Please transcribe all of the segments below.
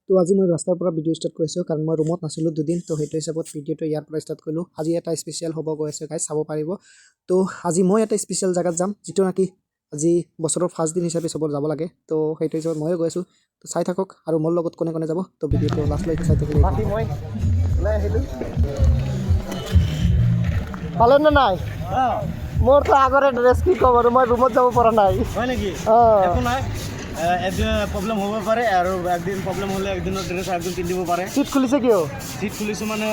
তো আজি মই ৰাস্তাৰ পৰা ভিডিঅ' ষ্টাৰ্ট কৰিছোঁ কাৰণ মই ৰুমত নাছিলোঁ দুদিন তো সেইটো হিচাপত ভিডিঅ'টো ইয়াৰ পৰা ষ্টাৰ্ট কৰিলোঁ। আজি এটা স্পেচিয়েল হ'ব গৈ আছে গাইজ, চাব পাৰিব। তো আজি মই এটা স্পেচিয়েল জেগাত যাম যিটো নেকি আজি বছৰৰ ফাৰ্ষ্ট দিন হিচাপে চবৰ যাব লাগে। তো সেইটো হিচাপত ময়ো গৈ আছোঁ। তো চাই থাকক আৰু মোৰ লগত কোনে কোনে যাব। তো ভিডিঅ'টো লাষ্টলৈকে চাই থাকিলে পালে নে নাই? মোৰ তো আগৰে ড্ৰেছ কি ক'ম আৰু মই ৰুমত যাব পৰা নাই। হয় নেকি? একো নাই, একদিন প্ৰব্লেম হ'ব পাৰে আৰু একদিন প্ৰব্লেম হ'লে একদিনৰ ড্ৰেছ একদিন পিন্ধিব পাৰে। চিট খুলিছে কিয়? চিট খুলিছোঁ মানে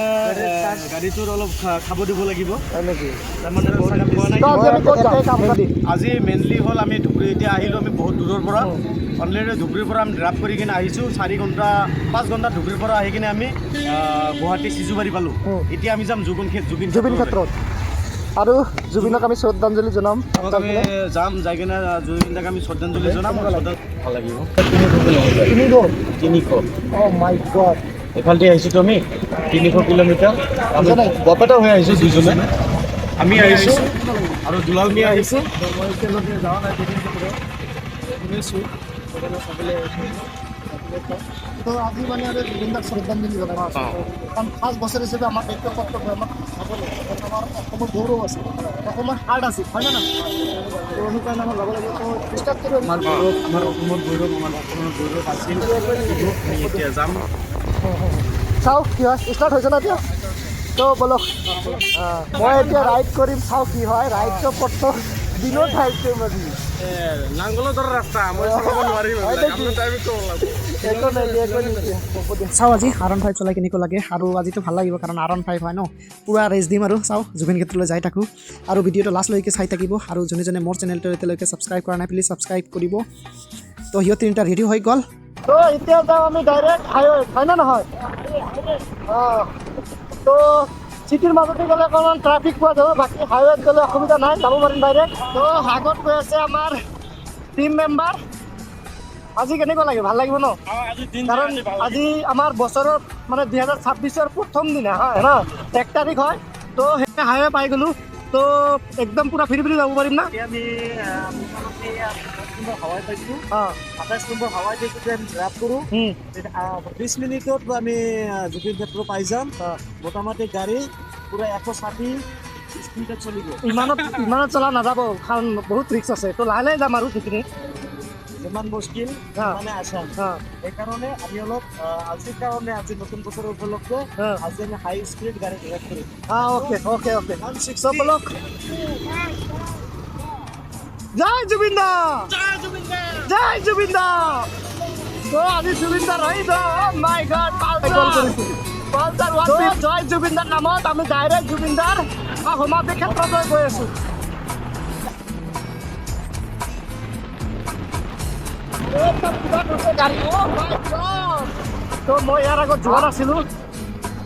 গাড়ীটোৰ অলপ খাব দিব লাগিব। হয় নেকি? তাৰমানে আজি মেইনলি হ'ল আমি ধুবুৰী এতিয়া আহিলোঁ, আমি বহুত দূৰৰ পৰা অলৰেডি ধুবুৰীৰ পৰা আমি ড্ৰাইভ কৰি কিনে আহিছোঁ 4 ঘণ্টা 5 ঘণ্টা ধুবুৰীৰ পৰা আহি কিনে আমি গুৱাহাটী চিজুবাৰী পালোঁ। এতিয়া আমি যাম জুবিন ক্ষেত্ৰত আৰু জুবিনক আমি শ্ৰদ্ধাঞ্জলি জনাম। আমি যাম, যাই কিনে জুবিনদাক আমি শ্ৰদ্ধাঞ্জলি জনাম। ভাল লাগিব। 300 মাই গড, এফালদি আহিছোঁ আমি 300 কিলোমিটাৰ আমি বৰপেটা হৈ আহিছোঁ দুজনে। আমি আহিছোঁ আৰু দুলালমি আহিছোঁ। মই এতিয়ালৈকে যোৱা নাই শুনিছোঁ। তো আজি মানে আৰু জুবিনদাক শ্ৰদ্ধাঞ্জলি জনাম কাৰণ 5 বছৰ হিচাপে আমাৰ দায়িত্ব কৰ্তব্য আমাক চাব লাগে। আমাৰ অসমৰ গৌৰৱ আছে, অসমৰ হাৰ্ট আছে, হয় নে নহয়? তো সেইকাৰণে আমাৰ যাব লাগিব। তো ষ্টাৰ্ট কৰোঁ। আমাৰ অসমৰ গৌৰৱ, আমাৰ অসমৰ গৌৰৱ আছিল। আমি এতিয়া যাম। চাওঁ কি হয়, ষ্টাৰ্ট হৈছে না এতিয়া? তো বলক মই এতিয়া ৰাইড কৰিম, চাওঁ কি হয়। ৰাইডটো কত দিনত ৰাইড কৰিম আজি। নাংগলৰ দৰে ৰাস্তা মই চলাব নোৱাৰিম। চাওঁ আজি R15 চলাই কেনেকুৱা লাগে। আৰু আজিতো ভাল লাগিব কাৰণ R15 হয় ন, পূৰা ৰেচ দিম আৰু চাওঁ জুবিন ক্ষেত্ৰলৈ যাই থাকোঁ আৰু ভিডিঅ'টো লাষ্টলৈকে চাই থাকিব। আৰু যোনে যোনে মোৰ চেনেলটো এতিয়ালৈকে ছাবস্ক্ৰাইব কৰা নাই প্লিজ ছাবস্ক্ৰাইব কৰিব। তো সিহঁত তিনিটা ৰেডি হৈ গ'ল। তো এতিয়া যাওঁ আমি ডাইৰেক্ট হাইৱে, হয় না নহয়? তো চিটিৰ মাজতে গ'লে অকণমান ট্ৰাফিক পোৱা যাব, বাকী হাইৱেত গ'লে অসুবিধা নাই, যাব পাৰিম ডাইৰেক্ট। তো আগত গৈ আছে আমাৰ টিম মেম্বাৰ। আজি কেনেকুৱা লাগে? ভাল লাগিব ন? কাৰণ আজি আমাৰ বছৰৰ মানে 2026-ৰ প্ৰথম দিনা হয় ন, 1 তাৰিখ হয়। তো সেই হাইৱে পাই গ'লোঁ। তো একদম পূৰা ফিৰি ফিৰি যাব পাৰিম না? আমি হাৱাই পাইছোঁ। 28 নম্বৰ হাৱাই পাইছোঁ যে আমি ড্ৰাইভ কৰোঁ 20 মিনিটত আমি জুবিন ক্ষেত্ৰ পাই যাম। মোটামুটি গাড়ী পূৰা 160 স্পীডত চলিব। ইমানত চলা নাযাব কাৰণ বহুত ৰিক্স আছে। তো লাহে লাহে যাম আৰু সেইখিনি যিমান মুস্কিল মানে আসান। সেইকাৰণে আমি অলপ আজিৰ কাৰণে আজি নতুন বছৰৰ উপলক্ষে আজি আমি হাই স্পীড গাড়ী ড্ৰাইভ কৰিম। Okay okay okay 16 block. জয় জুবিন দা, জয় জুবিন দা। তো আজি জুবিন দা ৰহি দা। মাই গড, পালচাৰ জয় জুবিন দাৰ নামত আমি ডাইৰেক্ট জুবিন দাৰ সমাধি ক্ষেত্ৰলৈ গৈ আছোঁ। তো মই ইয়াৰ আগত যোৱা নাছিলোঁ,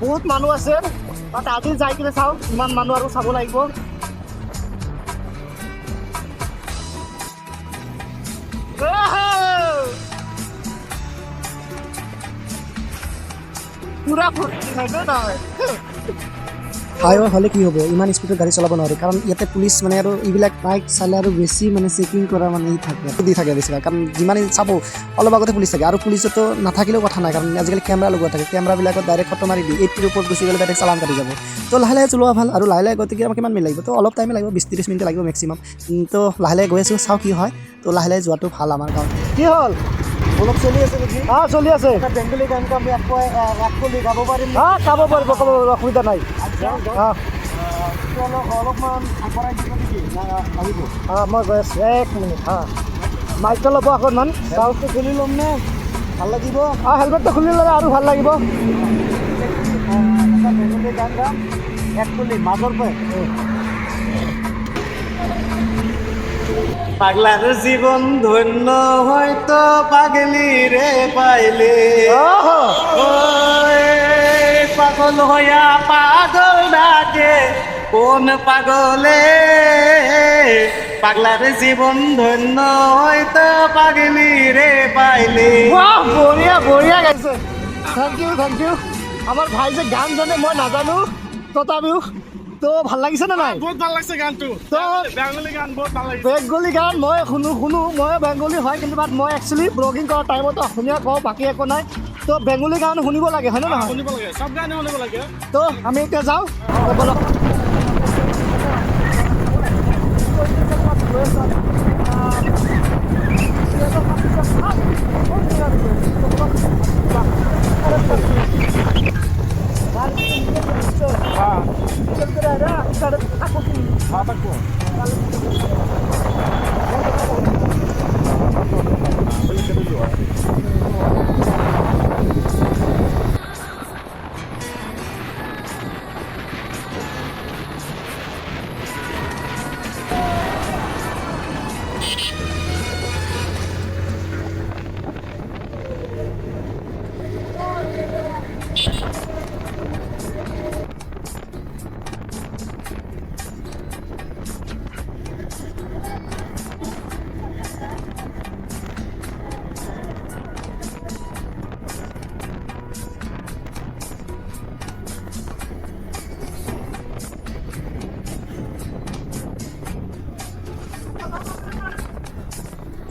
বহুত মানুহ আছে তাত। আজি যাই কিনে চাওঁ ইমান মানুহ আৰু চাব লাগিব। পুৰা ফূৰ্তি নহয়। হাইৱে হ'লে কি হ'ব, ইমান স্পীডত গাড়ী চলাব নোৱাৰি কাৰণ ইয়াতে পুলিচ মানে আৰু এইবিলাক বাইক চালে আৰু বেছি মানে চেকিং কৰা মানে দি থাকে বেছিভাগ। কাৰণ যিমানে চাব অলপ আগতে পুলিচ থাকে আৰু পুলিচতো নাথাকিলেও কথা নাই কাৰণ আজিকালি কেমেৰা লগোৱা থাকে। কেমেৰাবিলাকত ডাইৰেক্ট ফটো মাৰি দিয়ে, 80ৰ ওপৰত গুচি গ'লে ডাইৰেক্ট চালান কাটি যাব। তো লাহে লাহে চলোৱা ভাল আৰু লাহে লাহে গতিকে আমাক কিমান মিনিট লাগিব? তো অলপ টাইমে লাগিব, 20-30 মিনিট লাগিব মেক্সিমাম। তো লাহে লাহে গৈ আছোঁ, চাওঁ কি হয়। তো লাহে লাহে যোৱাটো ভাল আমাৰ কাৰণে। কি হ'ল? অলপ চলি আছে নেকি? চলি আছে। বেংগলী গান আমি ৰাগ কৰি গাব পাৰিম। খাব পাৰিব, অসুবিধা নাই। অলপমান আগবঢ়াই দিব নেকি? আহিব। মই গৈ আছোঁ, 1 মিনিট। মাইকটো ল'ব অকণমান, চাউণ্ডটো খুলি ল'ম নে? ভাল লাগিব। হেলমেটটো খুলি ল'লে আৰু ভাল লাগিব। বেংগলী গান গাম একচুৱেলি মাজৰ পৰা। পাগলার জীবন ধন্য হয়তো পাগলি রে পাইলে। পাগল হইয়া পাগল ডাকে কোন পাগলে। পাগলার জীবন ধন্য হয়তো পাগলি রে পাইলে। বঢ়িয়া বঢ়িয়া গাইছে। Thank you. আমাৰ ভাই যে গান জানে মই নাজানো, তথাপিও তো ভাল লাগিছে নে নাই? বহুত ভাল লাগছে গানটো। তো বেংগলী গান বহুত ভাল লাগিছে। বেংগলী গান মই শুনো, মই বেংগলী হয় কিন্তু মই একচুৱেলি ব্লগিং কৰাৰ টাইমত অসমীয়া কওঁ, বাকী একো নাই। তো বেংগলী গান শুনিব লাগে হয়নে নহয় শুনিব লাগে চব গানে শুনিব লাগে তো আমি এতিয়া যাওঁ বলক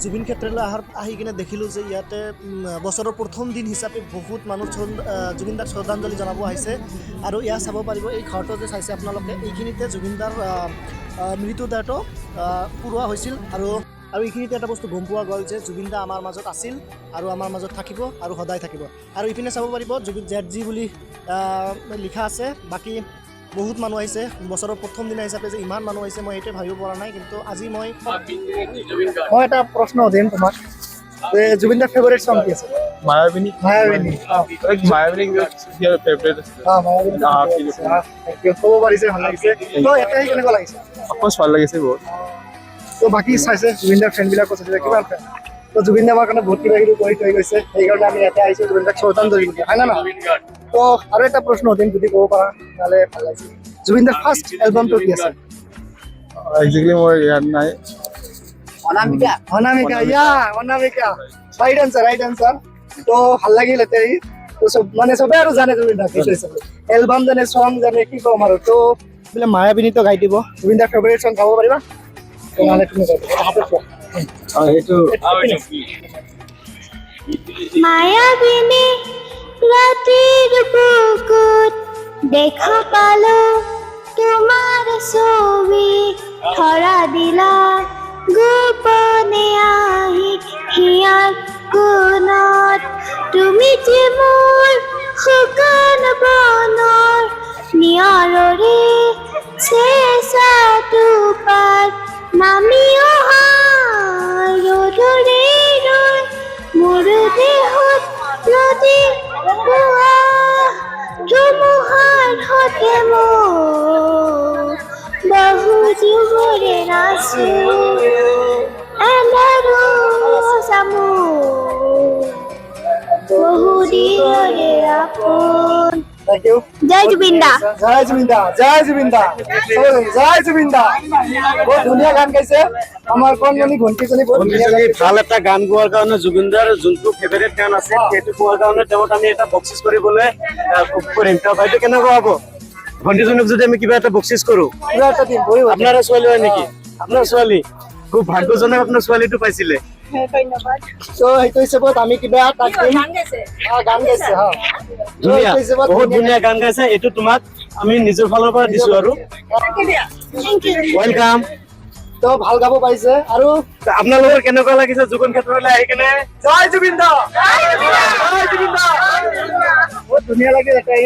জুবিন ক্ষেত্ৰলৈ আহি কিনে দেখিলোঁ যে ইয়াতে বছৰৰ প্ৰথম দিন হিচাপে বহুত মানুহ জুবিনদাক শ্ৰদ্ধাঞ্জলি জনাব আহিছে আৰু ইয়াত চাব পাৰিব এই ঘৰটো যে চাইছে আপোনালোকে এইখিনিতে জুবিনদাৰ মৃতদেহটো পুৰোৱা হৈছিল আৰু এইখিনিতে এটা বস্তু গম পোৱা গ'ল যে জুবিনদা আমাৰ মাজত আছিল আৰু আমাৰ মাজত থাকিব আৰু সদায় থাকিব আৰু ইপিনে চাব পাৰিব জুবিন ZG বুলি লিখা আছে বাকী বহুত মানুহ আহিছে বছৰৰ প্ৰথম দিনা হিচাপে যে ইমান মানুহ আহিছে মই এইটোৱে ভাবিব পৰা নাই কিন্তু আজি মই এটা প্ৰশ্ন সুধিম তোমাক যে জুবিনদাৰ ফেভাৰিট সং কি আছে मायाविनी মায়াবিনী मायाविनी your favorite মায়াবিনী ক'ব পাৰিছে ভাল লাগিছে তো এটাই কেনেকুৱা লাগিছে of course ভাল লাগিছে বহুত তো বাকী চাইছে জুবিনদাৰ ফ্ৰেণ্ডবিলাক কৈছে যে কিমান ফ্ৰেণ্ড তো জুবিনদা আমাৰ কাৰণে বহুত কিবা কিবি কৰি থৈ গৈছে সেইকাৰণে আমি ইয়াতে আহিছোঁ জুবিনদাক শ্ৰদ্ধাঞ্জলি দিবলৈ হয় না নহয় তো আৰু এটা প্ৰশ্ন সুধিম যদি ক'ব পাৰা তাহলে ভাল লাগিছে জুবিনদাৰ ফাৰ্ষ্ট এলবামটো কি আছে एक्जेक्टली মোৰ ইয়াত নাই অনামিকা অনামিকা ৰাইট আনসাৰ তো ভাল লাগিল এতে তো সব মানে সবে আৰু জানে জুবিনদাক এলবাম জানে সং জানে কি ক'ম আৰু তো বোলে মায়াবিনী তো গাই দিব জুবিনদাৰ ফেভাৰিট সং গাব পাৰিবা নহ'লে তুমি গাই দিবা হাতত লোৱা। এইটো মায়াবিনী ৰাতিৰ বুকুত দেখা পালো তোমাৰ ছবি ধৰা দিলা গোপনে আহি হিয়াৰ কোণত তুমি যে মোৰ শুকান বনৰ নিয়ৰৰে চেঁচাটো পাত নামি অহা ৰ'দৰে ৰৈ মোৰ দেহত নদী পোৱা ধুমুহাৰ সতে মোৰ বহু জীৱৰে নাচো এন্ধাৰো চামো বহু দিনৰে আপোন Thank you. জয় জুবিনদা জয় জুবিনদা জয় জুবিনদা জয় জুবিনদা বহুত ধুনীয়া গান গাইছে আমাৰ কণজনী ভণ্টিজনী বহুত ধুনীয়া গান গাইছে। ভাল এটা গান গোৱাৰ কাৰণে জুবিনদাৰ যোনটো ফেভাৰিট গান আছে সেইটো গোৱাৰ কাৰণে তেওঁক আমি এটা বকচিচ কৰিবলৈ কৰিম তেওঁ বাইদেউ কেনেকুৱা হ'ব ভণ্টিজনীক যদি আমি কিবা এটা বকচিচ কৰোঁ কিবা এটা দিম বহিব আপোনাৰ ছোৱালী হয় নেকি আপোনাৰ ছোৱালী খুব ভাগ্যজনক আপোনাৰ ছোৱালীটো পাইছিলে তো সেইটো হিচাপত আমি কিবা তাক দিম গান গাইছে হা তো ধুনীয়া সেইটো হিচাপত বহুত ধুনীয়া গান গাইছে এইটো তোমাক আমি নিজৰ ফালৰ পৰা দিছো আৰু ৱেলকাম তো ভাল গাব পাৰিছে আৰু আপোনালোকৰ কেনেকুৱা লাগিছে জুবিন ক্ষেত্ৰলৈ আহি কেনে জয় জুবিনদা জয় জুবিনদা বহুত ধুনীয়া লাগিল এটাই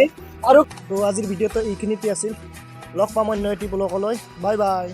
আৰু তো আজিৰ ভিডিঅ'টো এইখিনিতে আছিল লগ পাম অন্য এটি ব্লগলৈ বাই বাই